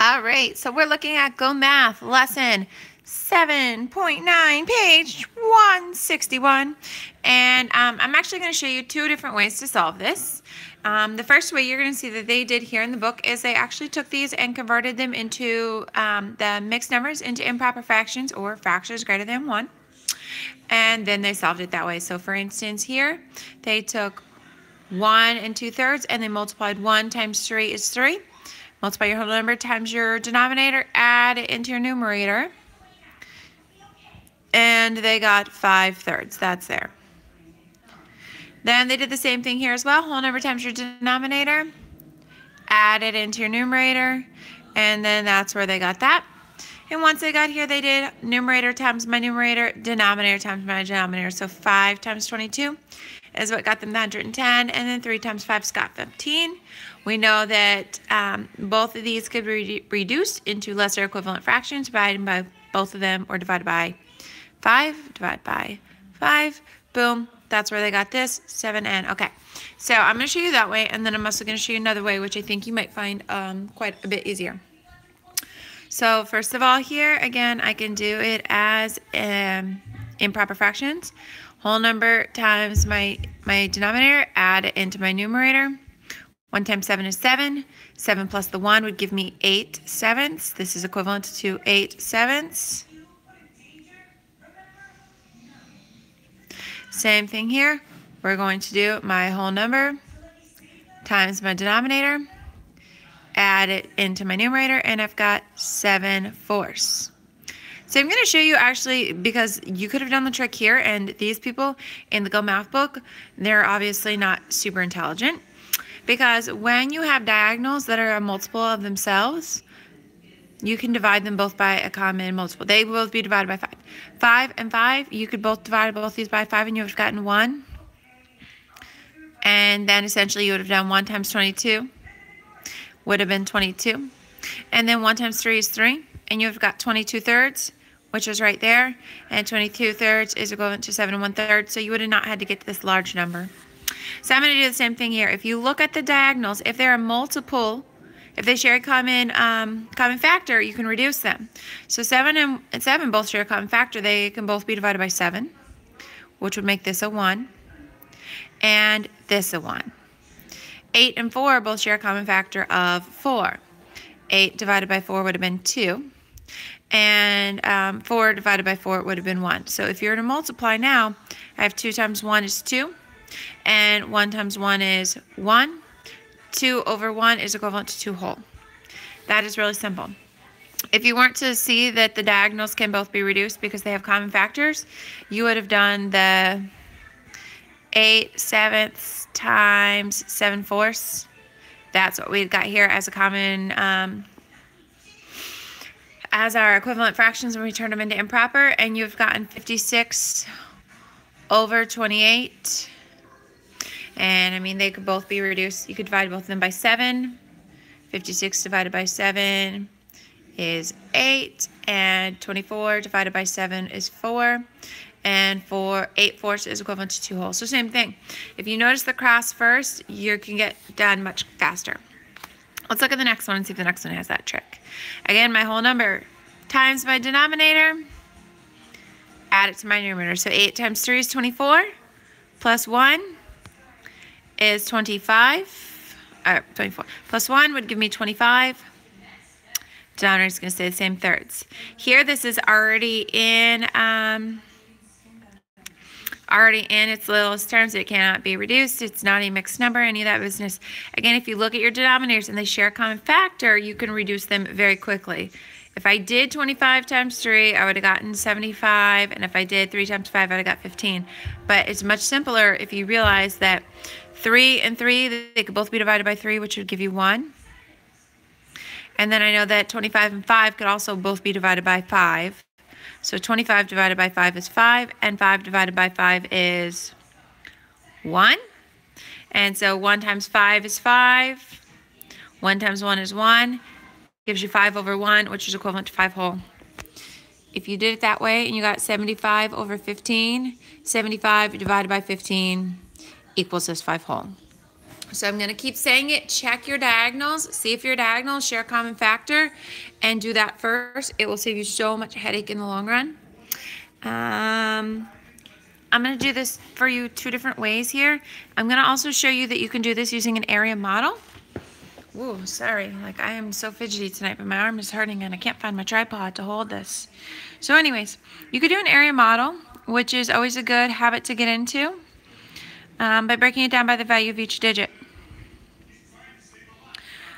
All right, so we're looking at Go Math lesson 7.9, page 161. And I'm actually going to show you two different ways to solve this. The first way you're going to see that they did here in the book is they actually took these and converted them into the mixed numbers into improper fractions, or fractions greater than 1. And then they solved it that way. So for instance here, they took 1 2/3 and they multiplied 1 times 3 is 3. Multiply your whole number times your denominator, add it into your numerator, and they got 5/3. That's there. Then they did the same thing here as well. Whole number times your denominator, add it into your numerator, and then that's where they got that. And once they got here, they did numerator times my numerator, denominator times my denominator. So 5 times 22 is what got them the 110, and then 3 times 5 got 15. We know that both of these could be reduced into lesser equivalent fractions, divided by both of them, or divided by 5, divided by 5. Boom, that's where they got this, 7n. Okay, so I'm going to show you that way, and then I'm also going to show you another way, which I think you might find quite a bit easier. So first of all here, again, I can do it as improper fractions. Whole number times my denominator, add it into my numerator. 1 times 7 is 7. 7 plus the 1 would give me 8/7. This is equivalent to 8/7. Same thing here. We're going to do my whole number times my denominator, add it into my numerator, and I've got 7/4. So I'm going to show you actually, because you could have done the trick here, and these people in the Go Math book, they're obviously not super intelligent, because when you have diagonals that are a multiple of themselves, you can divide them both by a common multiple. They will both be divided by 5. 5 and 5, you could both divide both these by 5, and you would have gotten 1. And then essentially you would have done 1 times 22, would have been 22. And then 1 times 3 is 3, and you have got 22/3, which is right there. And 22/3 is equivalent to 7 1/3, so you would have not had to get to this large number. So I'm going to do the same thing here. If you look at the diagonals, if they're a multiple, if they share a common factor, you can reduce them. So 7 and 7 both share a common factor. They can both be divided by 7, which would make this a 1, and this a 1. 8 and 4 both share a common factor of 4. 8 divided by 4 would have been 2. And 4 divided by 4 would have been 1. So if you were to multiply now, I have 2 times 1 is 2. And 1 times 1 is 1. 2 over 1 is equivalent to 2 whole. That is really simple. If you weren't to see that the diagonals can both be reduced because they have common factors, you would have done the 8/7 times 7/4. That's what we've got here as a common, as our equivalent fractions when we turn them into improper, and you've gotten 56 over 28. And I mean, they could both be reduced. You could divide both of them by 7. 56 divided by 7 is 8, and 24 divided by 7 is 4. And 8/4 is equivalent to 2 whole. So same thing. If you notice the cross first, you can get done much faster. Let's look at the next one and see if the next one has that trick. Again, my whole number times my denominator, add it to my numerator. So 8 times 3 is 24, plus 1 is 25. 24. Plus 1 would give me 25. Denominator is going to stay the same, thirds. Here, this is already in its littlest terms. It cannot be reduced. It's not a mixed number, any of that business. Again, if you look at your denominators and they share a common factor, you can reduce them very quickly. If I did 25 times 3, I would have gotten 75, and if I did 3 times 5, I would have got 15. But it's much simpler if you realize that 3 and 3, they could both be divided by 3, which would give you 1. And then I know that 25 and 5 could also both be divided by 5. So 25 divided by 5 is 5, and 5 divided by 5 is 1. And so 1 times 5 is 5. 1 times 1 is 1. Gives you 5 over 1, which is equivalent to 5 whole. If you did it that way and you got 75 over 15, 75 divided by 15 equals this 5 whole. So I'm going to keep saying it. Check your diagonals. See if your diagonals share a common factor, and do that first. It will save you so much headache in the long run. I'm going to do this for you 2 different ways here. I'm going to also show you that you can do this using an area model. Ooh, sorry. Like, I am so fidgety tonight, but my arm is hurting and I can't find my tripod to hold this. So anyways, you could do an area model, which is always a good habit to get into, by breaking it down by the value of each digit.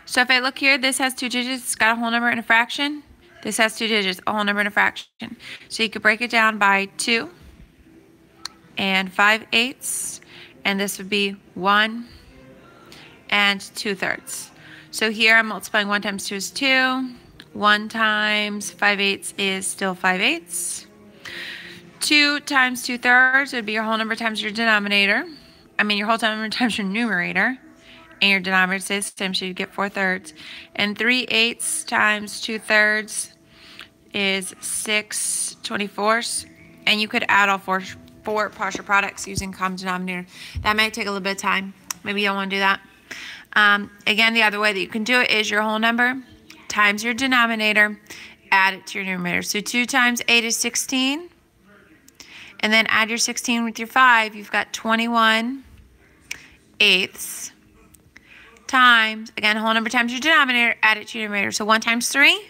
So if I look here, this has 2 digits. It's got a whole number and a fraction. This has 2 digits, a whole number and a fraction. So you could break it down by 2 and 5/8, and this would be 1 and 2/3. So here I'm multiplying 1 times 2 is 2. 1 times 5/8 is still 5/8. 2 times 2/3 would be your whole number times your denominator. I mean your whole number times your numerator. And your denominator stays the same, so you get 4/3. And 3/8 times 2/3 is 6/24. And you could add all four partial products using common denominator. That might take a little bit of time. Maybe you don't want to do that. Again, the other way that you can do it is your whole number times your denominator, add it to your numerator. So 2 times 8 is 16. And then add your 16 with your 5. You've got 21/8 times, again, whole number times your denominator, add it to your numerator. So 1 times 3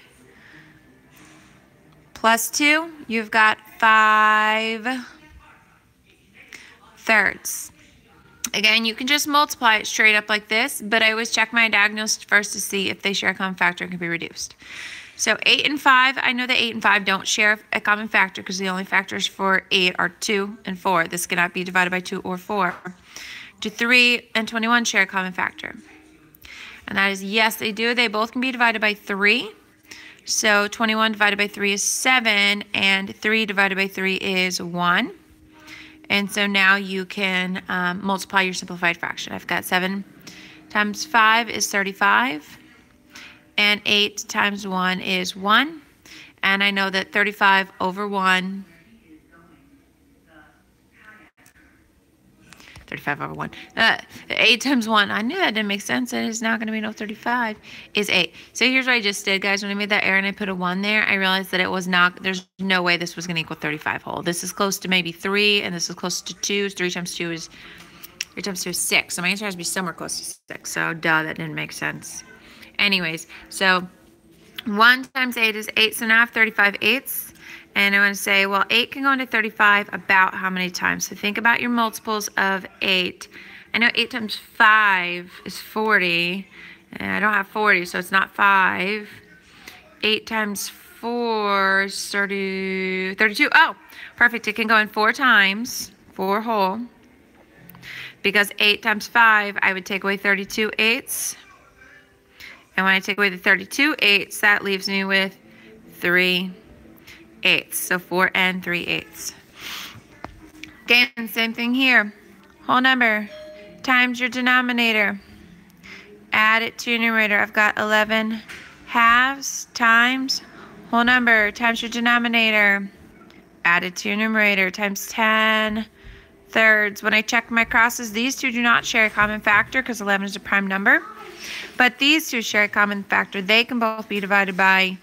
plus 2, you've got 5/3. Again, you can just multiply it straight up like this, but I always check my diagonals first to see if they share a common factor and can be reduced. So 8 and 5, I know that 8 and 5 don't share a common factor because the only factors for 8 are 2 and 4. This cannot be divided by 2 or 4. Do 3 and 21 share a common factor? And that is yes, they do. They both can be divided by 3. So 21 divided by 3 is 7, and 3 divided by 3 is 1. And so now you can multiply your simplified fraction. I've got 7 times 5 is 35, and 8 times 1 is 1. And I know that 35 over 1, 35 over 1, 8 times 1, I knew that didn't make sense. It is not going to be no 35, is 8. So here's what I just did, guys. When I made that error and I put a 1 there, I realized that it was not, there's no way this was going to equal 35 whole. This is close to maybe 3, and this is close to 2. 3 times 2 is 6. So my answer has to be somewhere close to 6. So duh, that didn't make sense. Anyways, so 1 times 8 is 8. So now I have 35/8. And I want to say, well, 8 can go into 35 about how many times? So think about your multiples of 8. I know 8 times 5 is 40. And I don't have 40, so it's not 5. 8 times 4 is 32. Oh, perfect. It can go in 4 times, 4 whole. Because 8 times 5, I would take away 32/8. And when I take away the 32/8, that leaves me with 3/8. So 4 and 3/8. Again, same thing here. Whole number times your denominator. Add it to your numerator. I've got 11 halves times whole number times your denominator. Add it to your numerator times 10/3. When I check my crosses, these two do not share a common factor because 11 is a prime number. But these two share a common factor. They can both be divided by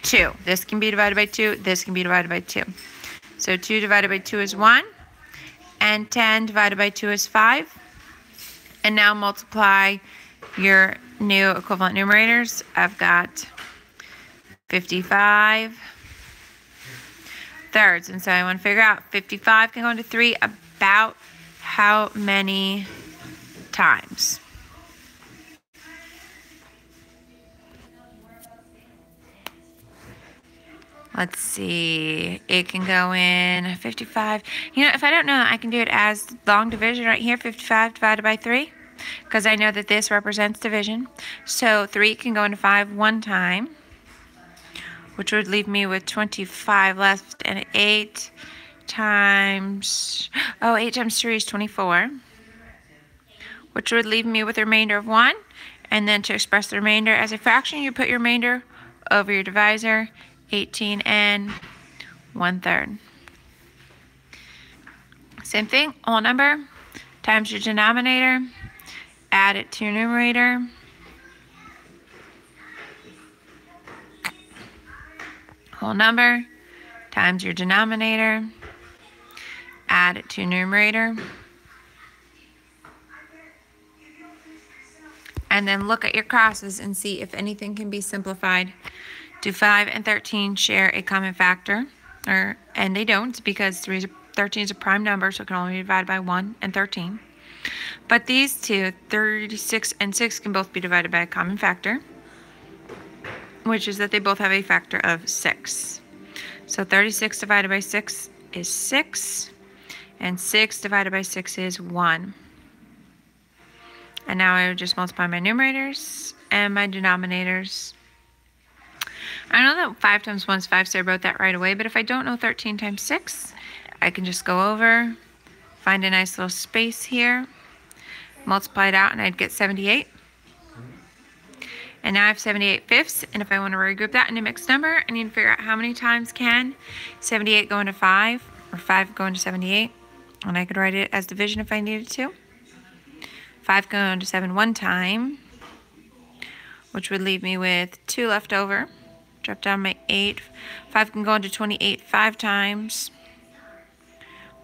2. This can be divided by 2. This can be divided by 2. So 2 divided by 2 is 1. And 10 divided by 2 is 5. And now multiply your new equivalent numerators. I've got 55/3. And so I want to figure out 55 can go into 3 about how many times? Let's see, it can go in 55. You know, if I don't know, I can do it as long division right here, 55 divided by 3, because I know that this represents division. So 3 can go into 5 one time, which would leave me with 25 left, and 8 times 3 is 24, which would leave me with a remainder of 1. And then to express the remainder as a fraction, you put your remainder over your divisor, 18 and 1/3. Same thing, whole number times your denominator, add it to your numerator, whole number times your denominator, add it to your numerator, and then look at your crosses and see if anything can be simplified. Do 5 and 13 share a common factor? And they don't, because 13 is a prime number, so it can only be divided by 1 and 13. But these two, 36 and 6, can both be divided by a common factor, which is that they both have a factor of 6. So 36 divided by 6 is 6, and 6 divided by 6 is 1. And now I would just multiply my numerators and my denominators. I know that 5 times 1 is 5, so I wrote that right away. But if I don't know 13 times 6, I can just go over, find a nice little space here, multiply it out, and I'd get 78. And now I have 78 fifths. And if I want to regroup that into a mixed number, I need to figure out how many times can 78 go into 5, or 5 go into 78. And I could write it as division if I needed to. 5 go into 7 one time, which would leave me with 2 left over. Drop down my 8. 5 can go into 28 5 times,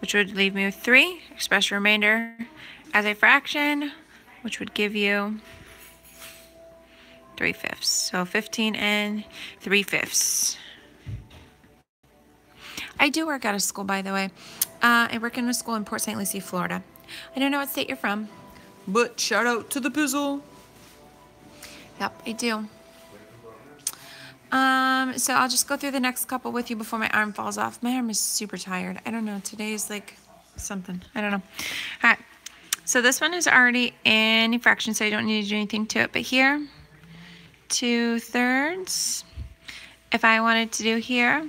which would leave me with 3. Express your remainder as a fraction, which would give you 3 fifths. So 15 and 3 fifths. I do work out of school, by the way. I work in a school in Port St. Lucie, Florida. I don't know what state you're from, but shout out to the pizzle. Yep, I do. So I'll just go through the next couple with you before my arm falls off. My arm is super tired. I don't know. Today's like something. I don't know. All right. So this one is already in fraction, so I don't need to do anything to it. But here, 2/3. If I wanted to do here,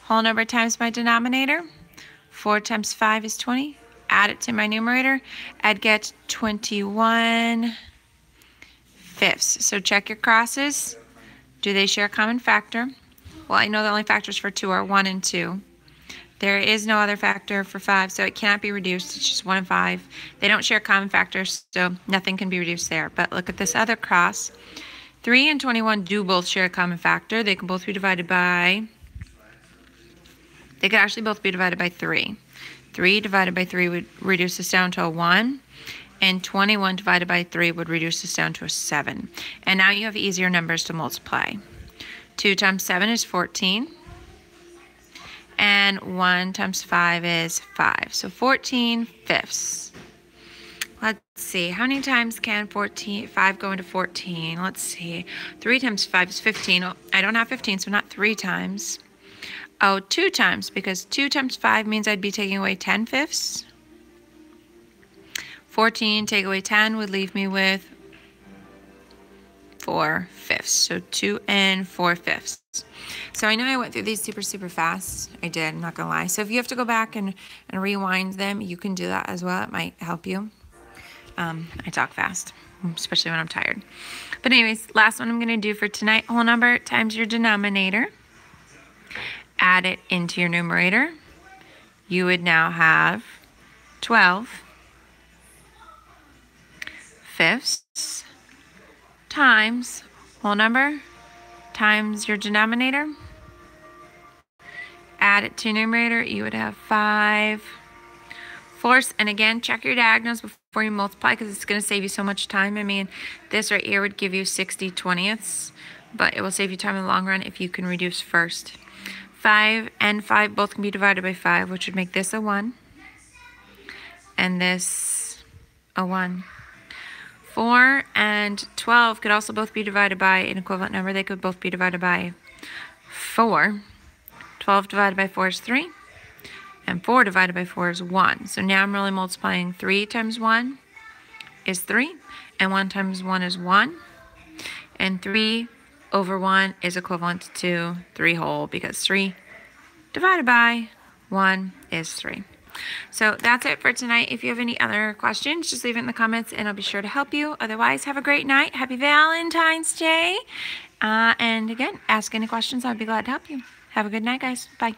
whole number times my denominator. 4 times 5 is 20. Add it to my numerator. I'd get 21 fifths. So check your crosses. Do they share a common factor? Well, I know the only factors for 2 are 1 and 2. There is no other factor for 5, so it cannot be reduced. It's just 1 and 5. They don't share common factors, so nothing can be reduced there. But look at this other cross. 3 and 21 do both share a common factor. They can both be divided by, they could actually both be divided by 3. 3 divided by 3 would reduce this down to a 1. And 21 divided by 3 would reduce this down to a 7. And now you have easier numbers to multiply. 2 times 7 is 14. And 1 times 5 is 5. So 14 fifths. Let's see. How many times can 5 go into 14? Let's see. 3 times 5 is 15. Oh, I don't have 15, so not 3 times. Oh, 2 times, because 2 times 5 means I'd be taking away 10 fifths. 14, take away 10 would leave me with 4 fifths. So 2 and 4 fifths. So I know I went through these super fast. I did, I'm not gonna lie. So if you have to go back and rewind them, you can do that as well. It might help you. I talk fast, especially when I'm tired. But anyways, last one I'm gonna do for tonight, whole number times your denominator. Add it into your numerator. You would now have 12 fifths times whole number times your denominator. Add it to your numerator. You would have 5 fourths. And again, check your diagonals before you multiply, because it's going to save you so much time. I mean, this right here would give you 60 twentieths, but it will save you time in the long run if you can reduce first. 5 and 5 both can be divided by 5, which would make this a 1 and this a 1. 4 and 12 could also both be divided by an equivalent number. They could both be divided by 4. 12 divided by 4 is 3. And 4 divided by 4 is 1. So now I'm really multiplying. 3 times 1 is 3. And 1 times 1 is 1. And 3 over 1 is equivalent to 3 whole, because 3 divided by 1 is 3. So that's it for tonight. If you have any other questions, just leave it in the comments and I'll be sure to help you. Otherwise, have a great night. Happy Valentine's Day. And again, ask any questions. I'd be glad to help you. Have a good night, guys. Bye.